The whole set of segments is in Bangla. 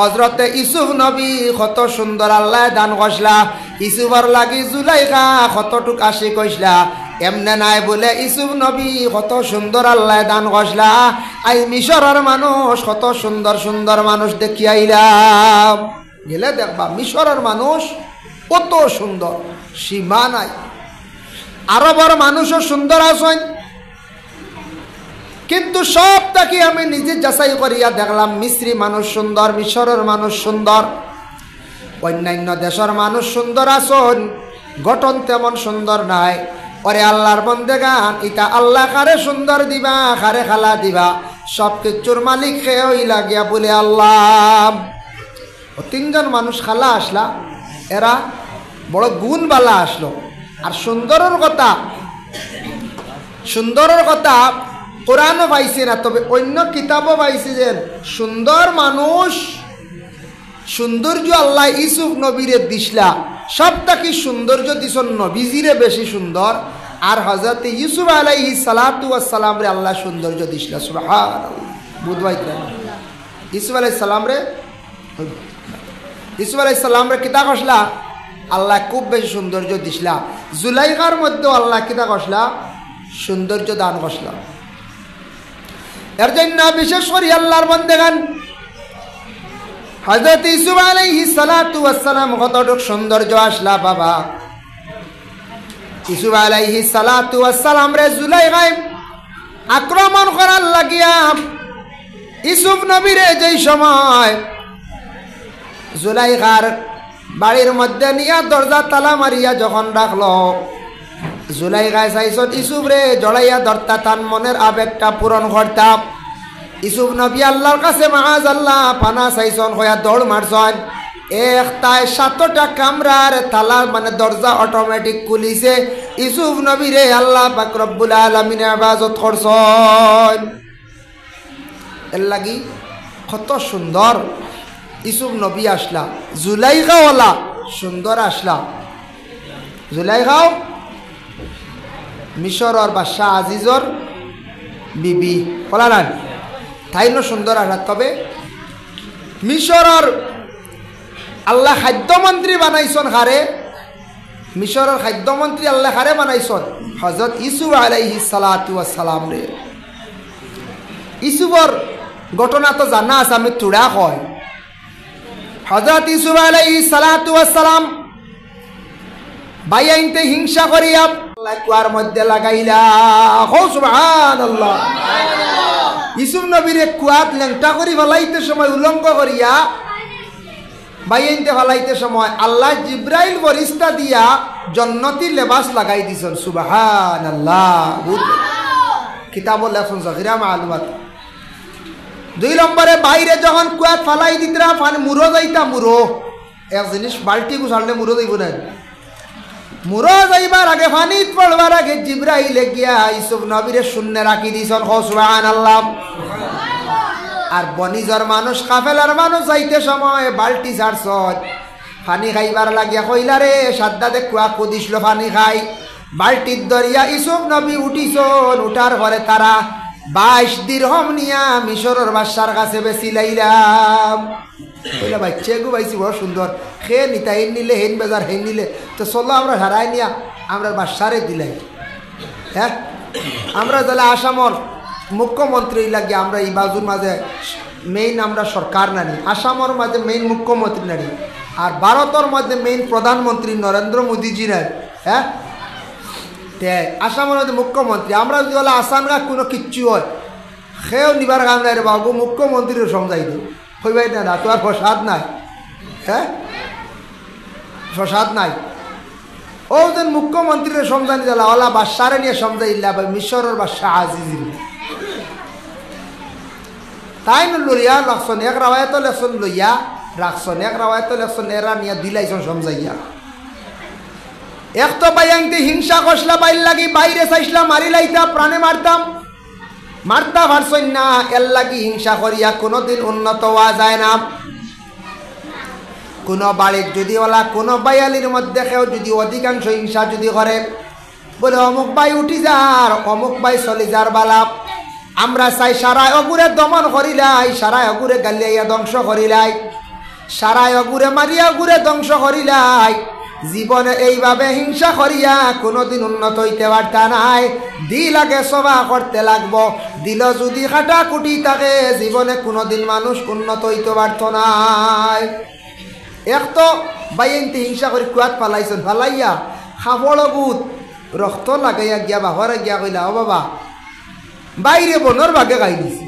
হযরতে ইউসুফ নবী কত সুন্দর আল্লাহ দান করছলা। ইউসুফর লাগি জুলাইখা কতটুক আশি কইসলা। এমনে নাই বলে ইউসুফ নবী কত সুন্দর আল্লাহ দান করছলা। আই মিশরের মানুষ কত সুন্দর সুন্দর মানুষ দেখি আইলাম। গেলে দেখবা মিশরের মানুষ কত সুন্দর, সীমা নাই। আরবের মানুষও সুন্দর আছেন, কিন্তু সব তাকে আমি নিজে যাচাই করিয়া দেখলাম মিস্রি মানুষ সুন্দর, মিশরের মানুষ সুন্দর, অন্যান্য দেশের মানুষ সুন্দর আছেন, গঠন তেমন সুন্দর নাই। ওরে আল্লাহর বন্দেগান, ইটা আল্লাহ কারে সুন্দর দিবা, কারে খালা দিবা, সব কিছুর মালিক খেয়ে লাগিয়া বলে আল্লাহ। তিনজন মানুষ খালা আসলা, এরা বড় গুণবালা আসলো। আর সুন্দরের কথা কোরআনও পাইছে না, তবে অন্য কিতাবও পাইছে যে সুন্দর মানুষ, সৌন্দর্য আল্লাহ ইউসুফ নবীরে দিসলা, সবটাকে সৌন্দর্য দিস নবীজিরে বেশি সুন্দর। আর হযরত ইউসুফ আলাইহিস সালাতু ওয়াস সালাম রে আল্লাহ সৌন্দর্য দিসলা। সুবহানাল্লাহ। বুঝবাই ইউসুফ আলাইহিস সালাম রে কিতা কসলা আল্লাহ খুব বেশি সৌন্দর্য দিসলা। জুলাইখার মধ্যে আল্লাহ কিতা কসলা সৌন্দর্য দান কসলা। এর জন্য বিশেষ করে আল্লাহর বান্দাগান হযরত ইউসুফ আলাইহিস সালাতু ওয়াস সালাম কতটুক সৌন্দর্য আসলা বাবা। ইউসুফ আলাইহিস সালাতু ওয়াস সালাম রে জুলাইখায় আক্রমণ করার লাগিয়া ইউসুফ নবীরে যেই সময় জুলাইখার বাড়ির মধ্যে নিয়া দরজা তালা মারিয়া যখন রাখলো, জুলাইখায় চাইছত ইউসুফ রে জড়াইয়া ধরতা, তার মনের আবেগটা পূরণ করতাম। ইউসুফ নবী আল্লাহর কাছে মাআযাল্লাহ পানা চাইছন, হইয়া দৌড় মারছন। একটায় 7টা কামরার তালা মানে দরজা অটোমেটিক খুলিছে। ইউসুফ নবী রে আল্লাহ পাক রব্বুল আলামিন ইবাদত করছন। এর লাগি কত সুন্দর ইউসুফ নবী আসলা। জুলাইখাওয়ালা সুন্দর আসলা। জুলাইখাও মিশরর বাদশাহ আজিজর বিবি বলারান, তাইনো সুন্দর আসলা। তবে মিশরর আল্লাহ খাদ্যমন্ত্রী বানাইছন হারে, মিশরের খাদ্যমন্ত্রী আল্লাহ হারে বানাইছন হযরত ইউসুফ আলাইহিস সালাতু ওয়াস সালাম রে। ইউসুফর ঘটনা তো জানা আছে, আমি তুড়া কয়। হযরত ইউসুফ আলাইহিস সালাতু ওয়াস সালাম বাইয়াইনতে হিংসা করিয়া আল্লাহ কুয়ার মধ্যে লাগাইলা। হো সুবহানাল্লাহ। ইউসুফ নবীরে কুয়াত লেংটা করি ফেলাইতে সময় উলঙ্গ করিয়া বাইয়াইনতে ফেলাইতে সময় আল্লাহ জিব্রাইল ফেরেশতা দিয়া জান্নাতি লেবাস লাগাই দিছেন। সুবহানাল্লাহ। কিতাবুল লেখছেন জাগিরা মালুমাত। 2 নম্বরে বাইরে যখন কুয়াত ফালাই দিতরা পানি মুরো যাইতা, মুরো এক জিনিস বালতি গুছাড়লে মুরো যাইব না, মুরো যাইবার আগে পানিত পড়বার আগে জিব্রাইল গিয়া ইউসুফ নবীরে শূন্য রাখি দিছন। সুবহানাল্লাহ। আর বনিজর মানুষ কাফেলার মানুষ যাইতে সময় বালতি ছাড়ছন, পানি খাইবার লাগিয়া কইলা রে সাদ্দাদে কুয়া কুদিসলো পানি খাই। বালতির দরিয়া ইউসুফ নবী উঠিছন। উঠার পরে তারা 22 দিরহম নিয়া মিশরের বাদশার কাছে বেশি লাইলাম। কইলা বাচ্চা গো বাইছি বড় সুন্দর, খে নিতা হেন নিলে হেন বাজার হেন নিলে, তো চলো আমরা হারাই নিয়া আমরা বাদশারে দিলাই। হ্যাঁ, আমরা তাহলে আসামর মুখ্যমন্ত্রী লাগিয়ে আমরা এই বাজুর মাঝে মেইন আমরা সরকার নানি, আসামর মাঝে মেইন মুখ্যমন্ত্রী নানি, আর ভারতের মধ্যে মেইন প্রধানমন্ত্রী নরেন্দ্র মোদীজি নাই। হ্যাঁ, আসামের মধ্যে মুখ্যমন্ত্রী। আমরা যদি বলে আসামরা কোনো কিচ্ছু হয় সেও নিবার কাম নাই রে বাবু, মুখ্যমন্ত্রীর সমঝাই দিই হইবাই না, তো আর প্রসাদ নাই। হ্যাঁ, প্রসাদ নাই। ও যেন মুখ্যমন্ত্রীর সমঝানি দিলা ওলা বাদশারে নিয়ে সমঝাইলা মিশরের বাদশাহ আজিজ তাই লইয়া রাখছেন। এক রাওয়ায়ত লেখছেন লইয়া রাখছেন, এক রাওয়ায়ত লেখছেন এরা নিয়ে দিলাইছেন সমঝাইয়া। এক তো বাইয়াইনতে হিংসা কষলা বাইর লাগি বাইরে চাইসলা মারি লাইতা, প্রাণে মারতাম, মারতা পারছই না। এর লাগি হিংসা করিয়া কোনোদিন উন্নত হওয়া যায় না। কোনো বাড়ির যদি ওলা কোনো বাইয়ালির মধ্যে কেউ যদি অধিকাংশ হিংসা যদি করে, বলে অমুক বাই উঠি যার, অমুক বাই চলি যার বালাপ, আমরা চাই সারা অগুরে দমন করিলাই, সারা অগুরে গালিয়াইয়া ধ্বংস করিলাই। সারায় ঘুরে মারিয়া ঘুরে ধ্বংস করিলাই জীবনে এইভাবে হিংসা করিয়া কোনোদিন উন্নত হইতে পারতা নাই দিল আগে সভা করতে লাগবো দিল যদি কাটা কুটি থাকে জীবনে কোনোদিন মানুষ উন্নত হইতে পারত নাই এক তো বাইনতে হিংসা করে কুয়াত পালাইছেন পালাইয়া খাবড় বুত রক্ত লাগাইয়া গিয়া বাহরে গিয়া কইলা ও বাবা বাইরে বনর ভাগে খাই দিছে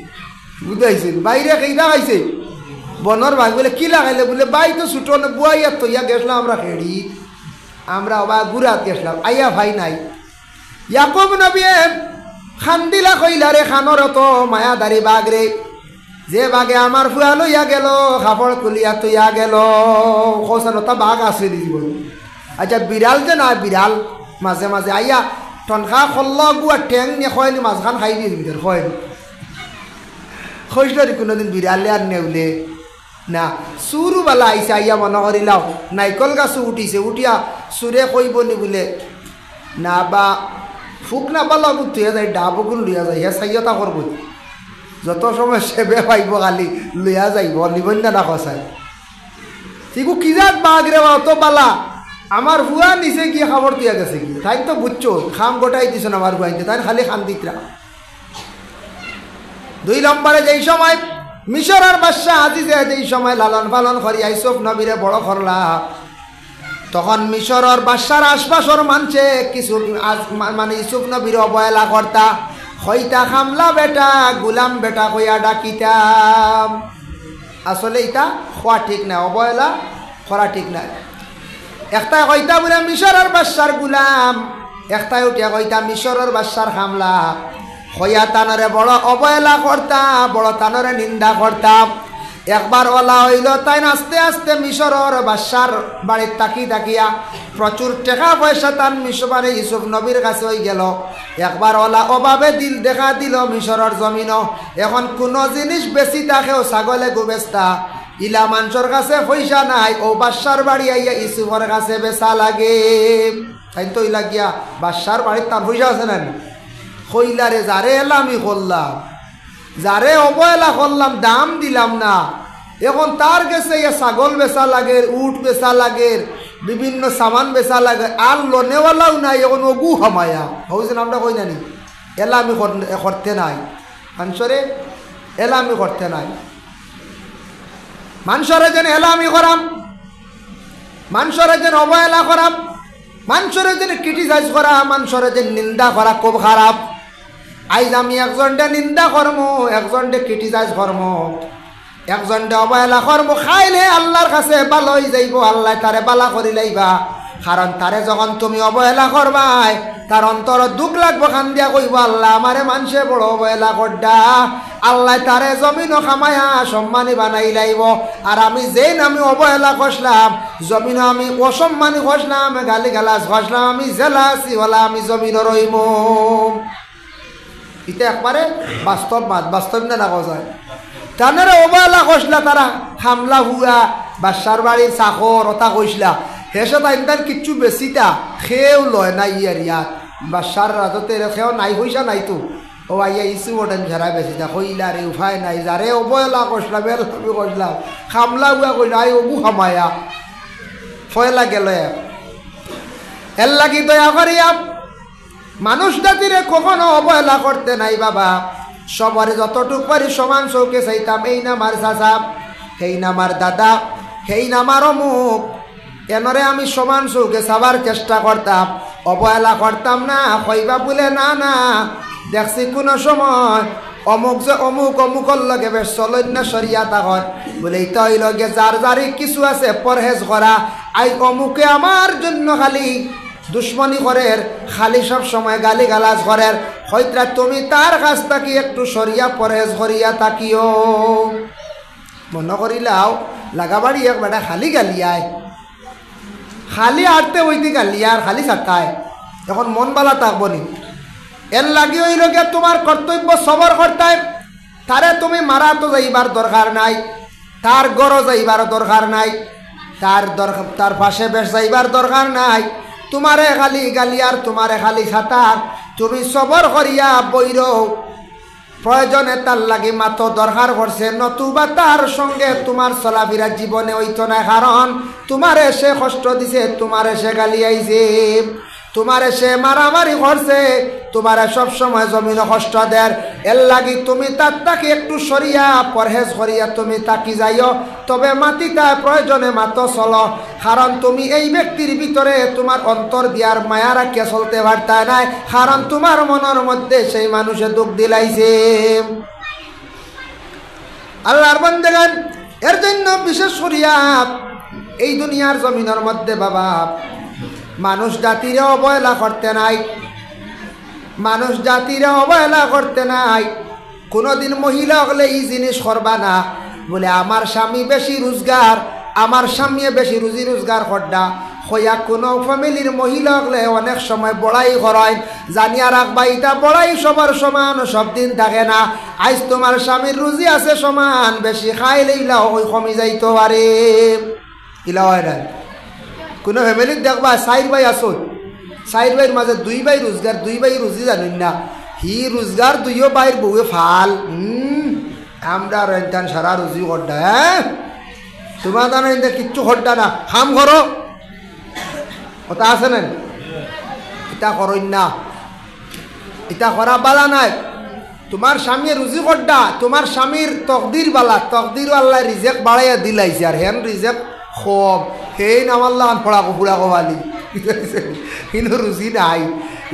বুঝাইছেন বাইরে কেইটা খাইছে বনর ভাগ বলে কি লাগাইলে বলে বাই তো ছুটো বুয়াইয়া তো ইয়া গেছিলাম আমরা খেড়ি আমরা বা গুড়াত গেছিলাম আইয়া ভাই নাই ইয়াকুব নবী খান্দিলা কইলা রে খানর তো মায়াদারি বাঘ রে যে বাঘে আমার ফুয়া লইয়া গেল খাপড় কুলিয়া তুইয়া গেল খোসানতা বাঘ আছে দিব আচ্ছা বিড়াল যে না বিড়াল মাঝে মাঝে আইয়া টনখা খল্ল গুয়া ঠেং নিয়ে খয়নি মাঝখান খাই দিয়ে ভিতর খয়নি খসল কোনোদিন বিড়ালে আর নেউলে না সুরুবেলা আইসে আইয়া মনে করিলাও নাইকল গাছও উঠিছে উঠিয়া সুরে কইব নি বলে না বা ফুক না পালা তুইয়া যায় ডাবগুন লইয়া যায় হে চাইয়তা করব যত সময় সেবে পাইব খালি লইয়া যাইব নিবন্য না খসায় ঠিক কি যাক বাঘ রে অত পালা আমার ভুয়া নিচে গিয়ে খবর দিয়া গেছে কি তাই তো বুঝছো খাম গোটাই দিছ না আমার ভুয়াইতে তাই খালি খান্দিতরা 2 নম্বরে যেই সময় মিশরের বাদশা আজিজে যেই সময় লালন পালন করি ইউসুফ নবীরে বড় করলা তখন মিশরের বাদশার আশপাশর মানছে কিছু মানে ইউসুফ নবীর অবহেলা করতা হইতা খামলা বেটা গুলাম বেটা কইয়া ডাকিতাম আসলে এটা খোয়া ঠিক না অবহেলা করা ঠিক না একটা কইতা বলে মিশরের বাদশার গুলাম একটা উঠিয়া কইতা মিশরের বাদশার খামলা হইয়া তানরে বড় অবহেলা করতাম বড় তানরে নিন্দা করতাম একবার ওলা হইল তাই আস্তে আস্তে মিশরের বাদশার বাড়ির তাকিয়া প্রচুর টাকা পয়সা তান মিশরে ইউসুফ নবীর কাছে হয়ে গেল একবার ওলা অভাবে দিল দেখা দিল মিশরের জমিন এখন কোনো জিনিস বেশি থাকেও ছাগলে গুবেস্তা ইলা মানুষের কাছে পয়সা নাই ও বাদশার বাড়ি আইয়া ইউসুফের কাছে বেচা লাগে তাই তো ইলা গিয়া বাদশার বাড়ির তার পয়সা আছে না কইলারে যারে এলামি করলাম যারে অবহেলা করলাম দাম দিলাম না এখন তার কাছে ছাগল বেচা লাগে উট বেচা লাগে বিভিন্ন সামান বেচা লাগে আর লোনেওয়ালাও নাই এখন অগু হামায়া হয়েছেন আমরা কই নানি এলামি করতে নাই মানুষরে এলামি করতে নাই মানুষরে যেন এলামি করাম মানুষরে যেন অবহেলা করাম মানুষরে যেন ক্রিটিসাইজ করা মানুষরে যেন নিন্দা করা খুব খারাপ আইজ আমি একজনটা নিন্দা কর্ম একজনটা ক্রিটিসাইজ কর্ম একজনটা অবহেলা কর্ম খাইলে আল্লাহর কাছে ভালো হয়ে যাইব আল্লাহ তারে বালা করি লাইবা কারণ তারে যখন তুমি অবহেলা করবাই তার অন্তর দুঃখ লাগবো খান দিয়া কইব আল্লাহ আমারে মানুষে বড় অবহেলা করডা আল্লাহ তারে জমিনও খামায়া সম্মানী বানাই লাইব আর আমি যেই আমি অবহেলা করলাম জমিনও আমি অসম্মানী করলাম গালি গালাজ করলাম আমি জেলাসি হলা আমি জমিনও রইব এটা একবারে বাস্তব না দেখা যায় তারা অবহেলা করছিলা তারা হামলা হুয়া বাদশার বাড়ির চাকর ওটা কইসলা হেসে তাই কিচ্ছু বেশিটা খেয়েও লয় না ইয়ার ইয়াত বাদশার রাজতে খেয়েও নাই পয়সা নাই তো ও আইয়া ইসু ওটেন ঝেরা বেশিটা কইলা রে উপায় নাই যারে অবহেলা করছিলাম এলমি করছিলাম হামলা হুয়া কইলা আই অবু হামায়া ফয়লা গেল এর লাগি দয়া করিয়া মানুষ জাতিরে কখনো অবহেলা করতে নাই বাবা সবার যতটুক পারি সমান চৌকে চাইতাম এই নামার চাচা সেই নামার দাদা সেই নামার অমুক এনরে আমি সমান চৌকে চাবার চেষ্টা করতাম অবহেলা করতাম না কইবা বলে না না দেখছি কোনো সময় অমুক যে অমুকর লগে বেশ চলন্য সরিয়া তাকত বলে এইটা ওই লগে যার যারি কিছু আছে পরহেজ করা আই অমুকে আমার জন্য খালি দুশ্মনী করের খালি সব সময় গালি গালাজ করের হয়তো তুমি তার কাছ থাকি একটু সরিয়া পরহেজ করিয়া তাকিও মনে করিলাও লাগাবাড়ি এক বেটা খালি গালিয়ায় খালি আটতে ওইতে গালিয়ার খালি চাটায় এখন মন বালা থাকবো নি এর লাগি ওই লোকে তোমার কর্তব্য সবর করতায় তারে তুমি মারা তো যাইবার দরকার নাই তার গড় যাইবার দরকার নাই তার পাশে বেশ যাইবার দরকার নাই তোমারে খালি গালিয়ার তোমারে খালি খাতার তুমি সবর করিয়া বইর প্রয়োজনে তার লাগি মাত্র দরকার করছে, নতুবা তার সঙ্গে তোমার চলাফেরা জীবনে হইতো না। কারণ তোমারে সে কষ্ট দিছে, তোমারে সে গালি আইছে, তোমারে সে মারামারি করছে, তোমারে সবসময় জমিন কষ্ট দেয়। এর লাগি তুমি তার তাকে একটু সরিয়া পরহেজ করিয়া তুমি তাকি যাইও, তবে মাতিতায় প্রয়োজনে মাত্র চলো। কারণ তুমি এই ব্যক্তির ভিতরে তোমার অন্তর দিয়ার মায়া রাখিয়া চলতে পারতায় নাই, কারণ তোমার মনের মধ্যে সেই মানুষে দুঃখ দিলাইছে। আল্লাহর বান্দাগণ, এর জন্য বিশেষ করিয়া এই দুনিয়ার জমিনের মধ্যে বাবা মানুষ জাতিরে অবহেলা করতে নাই, মানুষ জাতিরে অবহেলা করতে নাই। কোনোদিন মহিলা হলে এই জিনিস করবা না বলে আমার স্বামী বেশি রোজগার, আমার স্বামী বেশি রুজি রোজগার করডা হইয়া কোনো ফ্যামিলির মহিলা হলে অনেক সময় বড়াই করায়। জানিয়া রাখবা এটা বড়াই সবার সমান সব দিন থাকে না। আজ তোমার স্বামীর রুজি আছে সমান, বেশি খাইলে ইলাও ওই কমে যাইতে পারে। ইলা হয় না কোনো ফ্যামিলির দেখবা 4 ভাই আসুন, 4 ভাইয়ের মাঝে 2 ভাই রোজগার, 2 ভাই রুজি জানেন না, হি রোজগার 2 ভাইয়ের বউয়ে ফাল। আমরা রেন্টান সারা রুজি করডা, হ্যাঁ তোমার জানো কিচ্ছু করডা না, হাম করো কথা আছে না, এটা করইন না, এটা করা বালা নাই। তোমার স্বামী রুজি করডা, তোমার স্বামীর তকদির বালা, তকদির আল্লাহ রিজেক বাড়াইয়া দিলাইছে, আর হেন রিজেক খব সেই নামাল্লা ফড়াকো ফুড়াকো বালি কিন্তু রুজি নাই।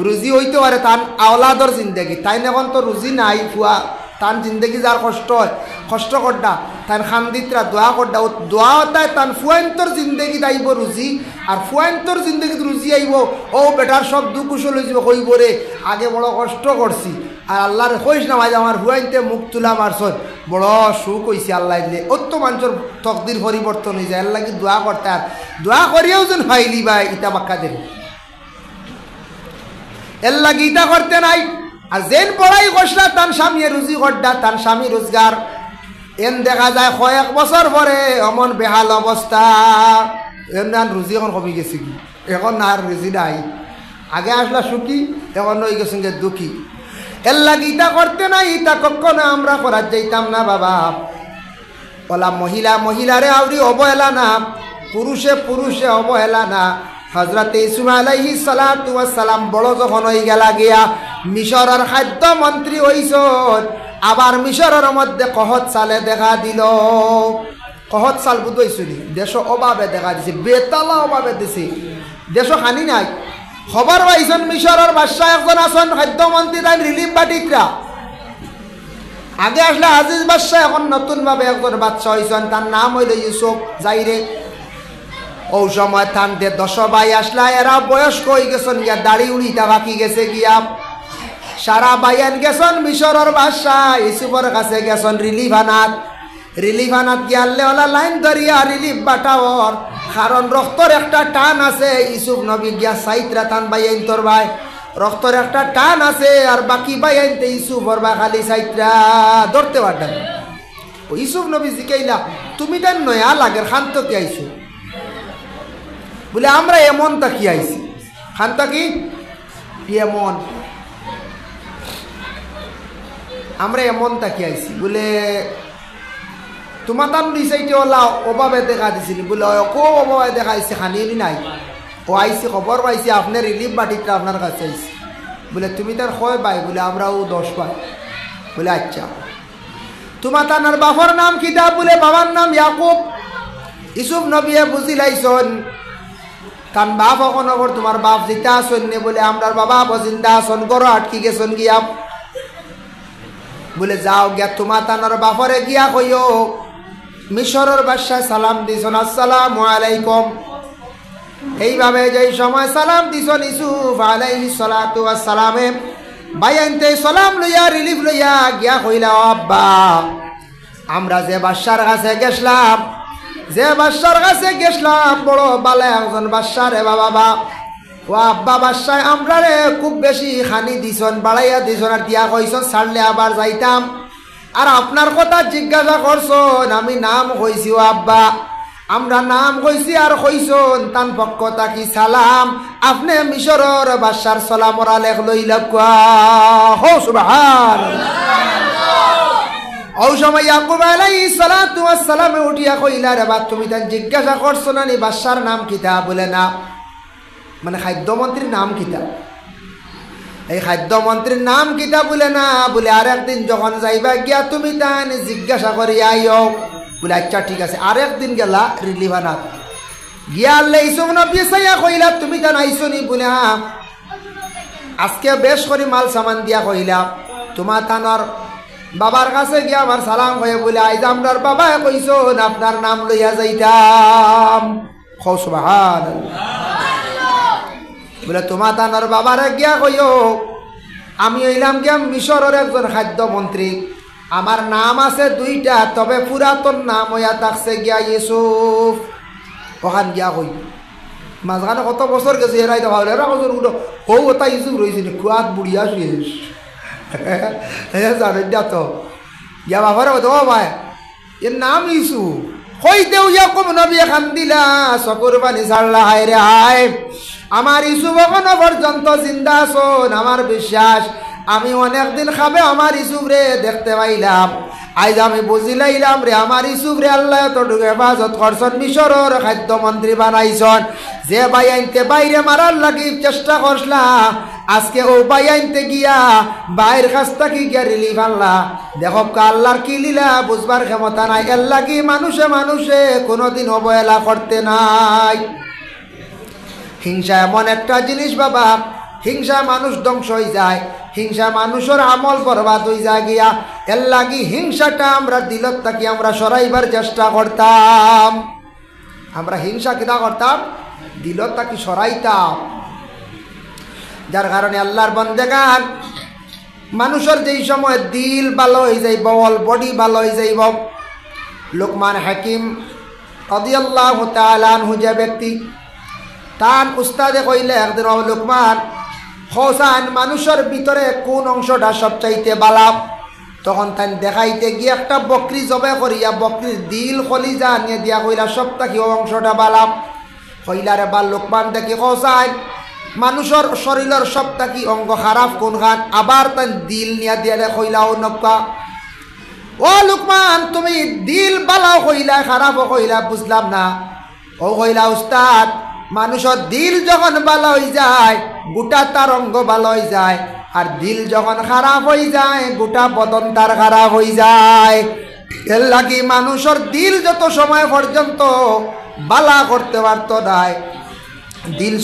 রুজি হইতে পারে তান আওলাদর জিন্দগি, তাই এখন তো রুজি নাই ফুয়া, তান জিন্দগি যার কষ্ট হয় কষ্ট করডা, তান খান্দিতরা দোয়া করডা, ও দোয়া হতায় তান ফুয়ান্তর জিন্দগি আইব রুজি, আর ফুয়ান্তর জিন্দগিত রুজি আইব। ও বেটার সব দুঃখ কুশল হয়ে যাব, কইব রে আগে বড় কষ্ট করছি, আর আল্লাহরে কইস না ভাই আমার ফুয়াইনতে মুখ তুলা মারছন, বড় সুখ হয়েছে আল্লাহ দিলে। অত মানুষের তকদির পরিবর্তন হয়ে যায়, এর লাগি দোয়া করতে, আর দোয়া করিয়াও যেন ফাইলি ভাই ইটা বাক্কা দেন, এর লাগি ইটা করতে নাই। আর যেন পড়াই কষলা তান স্বামী রুজি করডা, তান স্বামী রোজগার, এন দেখা যায় কয়েক বছর পরে অমন বেহাল অবস্থা, এমন রুজি এখন কমে গেছে কি, এখন আর রুজি নাই। আগে আসলা সুখী, এখন হয়ে গেছে দুঃখী। এর লাগি ইটা করতে নাই, ইটা কখনো আমরা করার যাইতাম না বাবা। বলা মহিলা মহিলারে আউরি অবহেলা না, পুরুষে পুরুষে অবহেলা না। হযরত ইউসুফ আলাইহিস সালাতু ওয়াস সালাম বড় যখন হয়ে গেলা গিয়া মিশরের খাদ্য মন্ত্রী হইছন, আবার মিশরের মধ্যে কহত সালে দেখা দিল। কহত সাল বুঝাইছনি দেশ অভাবে দেখা দিছে, বেতালা অভাবে দিছে, দেশ খানি নাই। খবর পাইছেন মিশরের বাদশাহ একজন আছেন খাদ্যমন্ত্রী, তাই রিলিফ বাটিকরা আগে আসলে আজিজ বাদশাহ, এখন নতুনভাবে একজন বাদশাহ হয়েছেন, তার নাম হইল ইউসুফ জাইরে। ও সময় থানতে 10 ভাই আসলা, এরা বয়স্ক হয়ে গেছেন গিয়া, দাড়ি উড়িটা বাকি গেছে গিয়া। সারা বাইয়ান গেছেন মিশরের বাদশাহ ইউসুফের কাছে গেছেন রিলিফানাত। রিলিফানাত গিয়ালে ওলা লাইন ধরিয়া রিলিফ বাটাওর, কারণ রক্তর একটা টান আছে। ইউসুফ নবী গিয়া সাইতরা টান বাইয়ান তোর ভাই, রক্তর একটা টান আছে, আর বাকি বাইয়ানতে ইউসুফর বা খালি সাইতরা ধরতে পারতেন। ও ইউসুফ নবী জিকাইলা তুমি তার নয়া লাগের খান্ত কি আইসু, বলে আমরা এমন তাকি আইছি। খান তাকি এমন, আমরা এমন তাকি আইছি, বলে তোমার তার নিচাইতে ওলা অভাবে দেখা দিছিল, বলে কো অভাবে দেখা আইসি, খানি নাই। ও আইসি খবর পাইছি আপনার রিলিফ বাটিটা আপনার কাছে আইসি। বলে তুমি তার কয় পাই, বলে আমরাও 10 পাই। বলে আচ্ছা তোমার তার বাবার নাম কিতা, বলে বাবার নাম ইয়াকুব। ইউসুফ নবী বুঝিলাইছন কান বাপ এখন তোমার বাপ জিতা আসন নে, বলে আমরার বাবা বজিন্দা আসন, গড় আটকি গেছন গিয়া। বলে যাও গিয়া তোমার তানার বাপরে গিয়া কইও মিশরের বাদশাহ সালাম দিছন, আসসালামু আলাইকুম। এইভাবে যেই সময় সালাম দিছন ইউসুফ আলাইহিস সালাতু ওয়াস সালামে, বাইয়ানতে সালাম লইয়া রিলিফ লইয়া গিয়া কইলা আব্বা আমরা যে বাদশার কাছে গেছলাম, যে বাদশার কাছে গেছলাম বড় বালা একজন বাদশা রে বাবা। ও আব্বা বাদশাহ আমরা রে খুব বেশি খানি দিছন, বাড়াইয়া দিছন, আর দিয়া কইছন ছাড়লে আবার যাইতাম। আর আপনার কথা জিজ্ঞাসা করছন, আমি নাম কইছি ও আব্বা, আমরা নাম কইছি আর কইছন তান পক্ষ তাকি সালাম। আপনি মিশরের বাদশার সালাম ওরা লেখ লইলা কুয়া হো সুবহানাল্লাহ। ওই সময় ইয়াকুব আলাইহিস সালাতু ওয়াস সালামে উঠিয়া কইলা রে বাপ তুমি তান জিজ্ঞাসা করছো না নি বাদশার নাম কিতা? বলে না। মানে খাদ্যমন্ত্রীর নাম কিতা? এই খাদ্যমন্ত্রীর নাম কিতা? বলে না। বলে আরেকদিন যখন যাইবা গিয়া তুমি তান জিজ্ঞাসা করি আইও। বলে আচ্ছা ঠিক আছে। আরেকদিন গেলা রিলিভানা গিয়া আল্লাহ ইসুফ নবী সাইয়া কইলা তুমি তান আইছো নি? বলে হ্যাঁ। আজকে বেশ করে মাল সামান দিয়া কইলা তোমার তানোর বাবার কাছে গিয়া আমার সালাম হয়ে বলে আইজ আপনার বাবা কইছো আপনার নাম লইয়া যাইতাম। সুবহানাল্লাহ। বলে তোমার তানোর বাবারে গিয়া কইও আমি হইলাম গিয়া মিশরের একজন খাদ্যমন্ত্রী, আমার নাম আছে দুইটা, তবে পুরাতন নাম হইয়া থাকছে গিয়া ইউসুফ। ওখান গিয়া কই মাঝখানে কত বছর গেছে এরাই তো ভাবলে এরা বছর গুলো হৌ ওটা ইউসুফ রয়েছে কুয়াত বুড়িয়া শেষ জানেন তো ইয়া বাবারে ও ভাই এর নাম ইউসুফ হইতেও ইয়াকুব নবী খান দিলা চকুর পানি ছাড়লা। হায় রে হায়, আমার ইউসুফ এখনো পর্যন্ত জিন্দা আছেন। আমার বিশ্বাস আমি অনেকদিন খাবে আমার ইউসুফ রে দেখতে পাইলাম। আজ আমি বুঝিলাইলাম রে আমার ইউসুফ রে আল্লাহ এতটুকু হেফাজত করছেন, মিশরের খাদ্যমন্ত্রী বানাইছেন। যে বাই আনতে বাইরে মারার লাগি চেষ্টা করছলা, আজকে ও বাই আনতে গিয়া বাইরের কাছ থেকে গিয়া রিলিফ আনলা। দেখো আল্লাহর কি লীলা বুঝবার ক্ষমতা নাই। এর লাগি মানুষে মানুষে কোনোদিন অবহেলা করতে নাই। হিংসা এমন একটা জিনিস বাবা, হিংসা মানুষ ধ্বংস হয়ে যায়, হিংসা মানুষের আমল বরবাদ হয়ে যায় গিয়া। এর লাগি হিংসাটা আমরা দিলত থাকি আমরা সরাইবার চেষ্টা করতাম। আমরা হিংসা কিনা করতাম? দিলত থাকি সরাইতাম। যার কারণে আল্লাহর বান্দাগান মানুষের যেই সময় দিল ভালো হয়ে যাইব, বডি ভালো হয়ে যাইব। লোকমান হাকিম রাদিয়াল্লাহু তাআলা আনহু যে ব্যক্তি তার উস্তাদে কইলে একদিন লোকমান হোসান মানুষের ভিতরে কোন অংশটা সবচাইতে বালাম? তখন তাই দেখাইতে গিয়ে একটা বকরি জবে করিয়া বকরির দিল কলিজা নিয়ে দিয়া কইলা সবটা কি অংশটা বালাম? কইলারে বা লোকমান দেখি হোসান মানুষের শরীরের সবটা কি অঙ্গ খারাপ কোন খান? আবার তাই দিল নিয়ে দিয়ালে কইলা ও নক্কা ও লোকমান তুমি দিল বালাও কইলা খারাপও কইলা বুঝলাম না। ও কইলা উস্তাদ মানুষের দিল যখন ভালো হয়ে যায় গোটা তার অঙ্গ ভালো হয়ে যায়, আর দিল যখন খারাপ হয়ে যায় গোটা বদন তার খারাপ হয়ে যায়। এর লাগি মানুষের দিল যত সময় পর্যন্ত বালা করতে পারত নাই, দিল